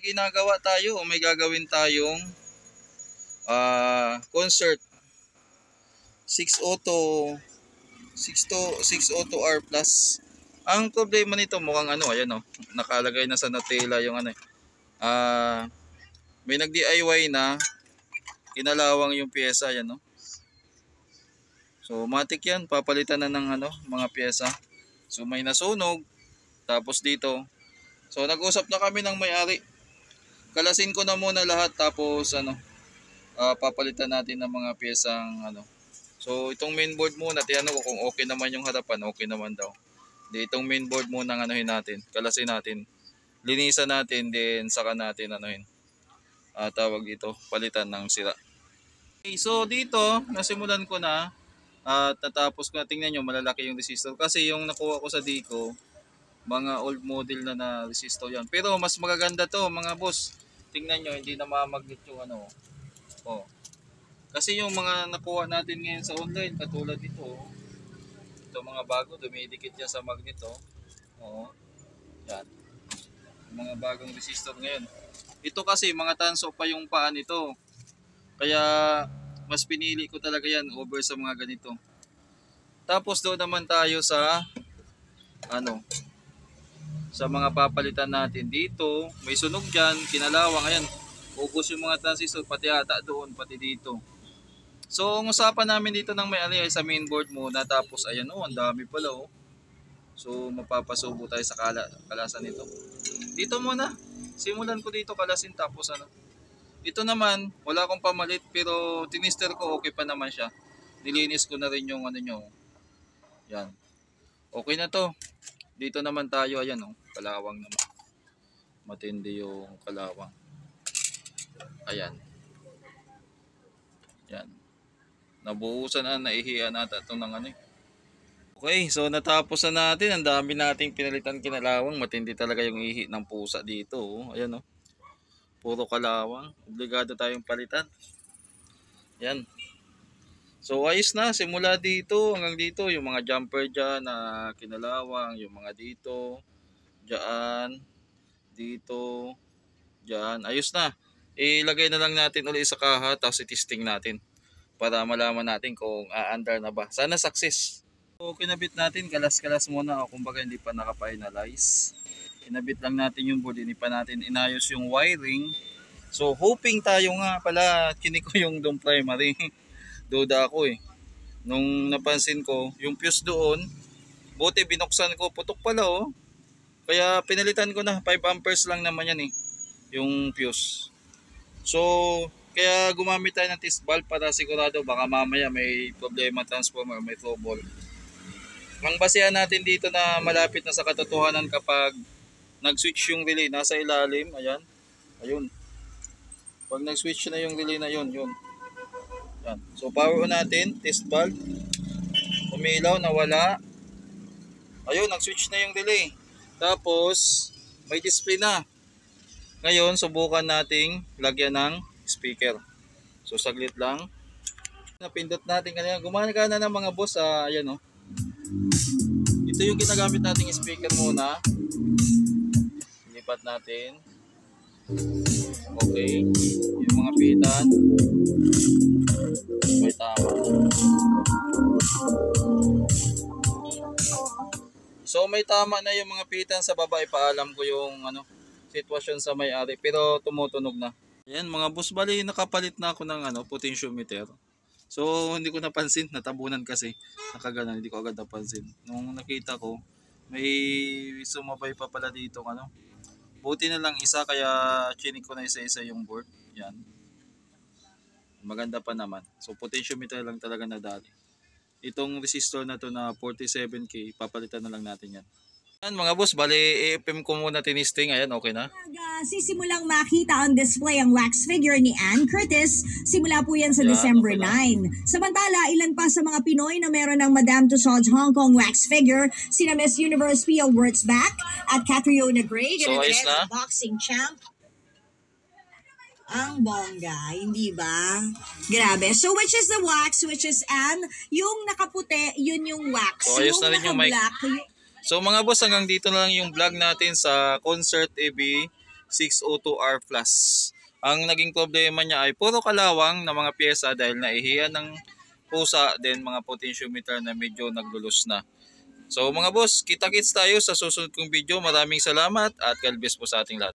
ginagawa tayo o may gagawin tayong concert 602 602R plus. Ang problema nito mukhang ayan nakalagay na sa Nutella yung may nag-DIY na kinalawang yung pyesa yan So matik yan, papalitan na ng mga pyesa. So may nasunog tapos dito. So nag-usap na kami ng may-ari. Kalasin ko na muna lahat tapos papalitan natin ng mga pyesang So itong mainboard muna, tiyanong ko kung okay naman yung harapan, okay naman daw. Di itong mainboard muna natin, kalasin natin. Linisan natin din saka natin tawag dito, palitan ng sira. Okay, so dito nasimulan ko na at natapos ko na. Tingnan nyo, malalaki yung resistor kasi yung nakuha ko sa Dico, mga old model na resistor yan. Pero mas magaganda to mga boss. Tingnan nyo, hindi na mamagnet yung Kasi yung mga nakuha natin ngayon sa online, katulad nito, ito mga bago, dumidikit yan sa magnet yan. Yung mga bagong resistor ngayon. Ito kasi mga tanso pa yung paa nito. Kaya mas pinili ko talaga yan over sa mga ganito. Tapos doon naman tayo sa sa mga papalitan natin dito. May sunog dyan, kinalawang, ayan. Ubos yung mga transistor, pati ata doon, pati dito. So ang usapan namin dito ng may-ari ay sa mainboard muna. Tapos ayan ang dami pala So mapapasubo tayo sa kalasan nito. Dito muna, simulan ko dito kalasin tapos Ito naman, wala akong pamalit pero tinister ko, okay pa naman siya. Nilinis ko na rin yung Yan. Okay na to. Dito naman tayo, ayan kalawang naman. Matindi yung kalawang. Ayan. Yan. Nabuhusan naihiyan ata ito ng Okay, so natapos na natin. Ang dami nating pinalitan kinalawang. Matindi talaga yung ihi ng pusa dito. Ayan Puro kalawang. Obligado tayong palitan. Yan. So ayos na. Simula dito hanggang dito. Yung mga jumper dyan na kinalawang. Yung mga dito. Dyan. Dito. Dyan. Ayos na. Ilagay na lang natin ulit sa kaha. Tapos i-testing natin. Para malaman natin kung aandar na ba. Sana success. So kinabit natin. Kalas-kalas muna. Kumbaga hindi pa naka-finalize. Kinabit lang natin yung board, hindi pa natin inayos yung wiring. So hoping tayo nga pala, kiniko yung dome primary. Duda ako Nung napansin ko, yung fuse doon, buti binuksan ko, putok pala Kaya pinalitan ko na, 5 amperes lang naman yan yung fuse. So kaya gumamit tayo ng test valve para sigurado baka mamaya may problema transformer, may trouble. Ang basehan natin dito na malapit na sa katotohanan kapag nag-switch yung relay, nasa ilalim, ayan, ayun. Pag nag-switch na yung relay na yun. Yan. So power on natin, test valve. Umilaw, nawala. Ayun, nag-switch na yung relay. Tapos, may display na. Ngayon, subukan nating lagyan ng speaker. So saglit lang. Napindot natin kanina. Gumagana ng mga boss, ayan Ito yung ginagamit nating speaker muna. Lipat natin. Okay. Yung mga pitan. May tama. So may tama na yung mga pitan sa baba. Ipaalam ko yung sitwasyon sa may-ari. Pero tumutunog na. Ayan mga boss, bali nakapalit na ako ng potentiometer. So hindi ko napansin. Natabunan kasi. Nakaganon. Hindi ko agad napansin. Nung nakita ko, may sumabay pa pala dito buti na lang isa kaya chinik ko na isa-isa yung board. Yan. Maganda pa naman. So potentiometer lang talaga nadali. Itong resistor na to na 47K, papalitan na lang natin yan. Yan mga boss, bali i-FM ko muna tinisting. Ayan, okay na. Sisimulang makita on display ang wax figure ni Ann Curtis. Simula po yan sa December 9. Samantala, ilan pa sa mga Pinoy na meron ng Madame Tussauds Hong Kong wax figure, sina Miss Universe Pia Wurtzbach at Catriona Gray, so, ayos na. boxing champ. Ang bongga, hindi ba? Grabe. So, which is the wax, which is Ann? Yung nakaputi, yun yung wax. So, ayos na rin yung mic. So mga boss, hanggang dito na lang yung vlog natin sa Concert AB 602R Plus. Ang naging problema niya ay puro kalawang na mga pyesa dahil naihiyan ng pusa, then mga potentiometer na medyo naglulus na. So mga boss, kita-kits tayo sa susunod kong video. Maraming salamat at God bless po sa ating lahat.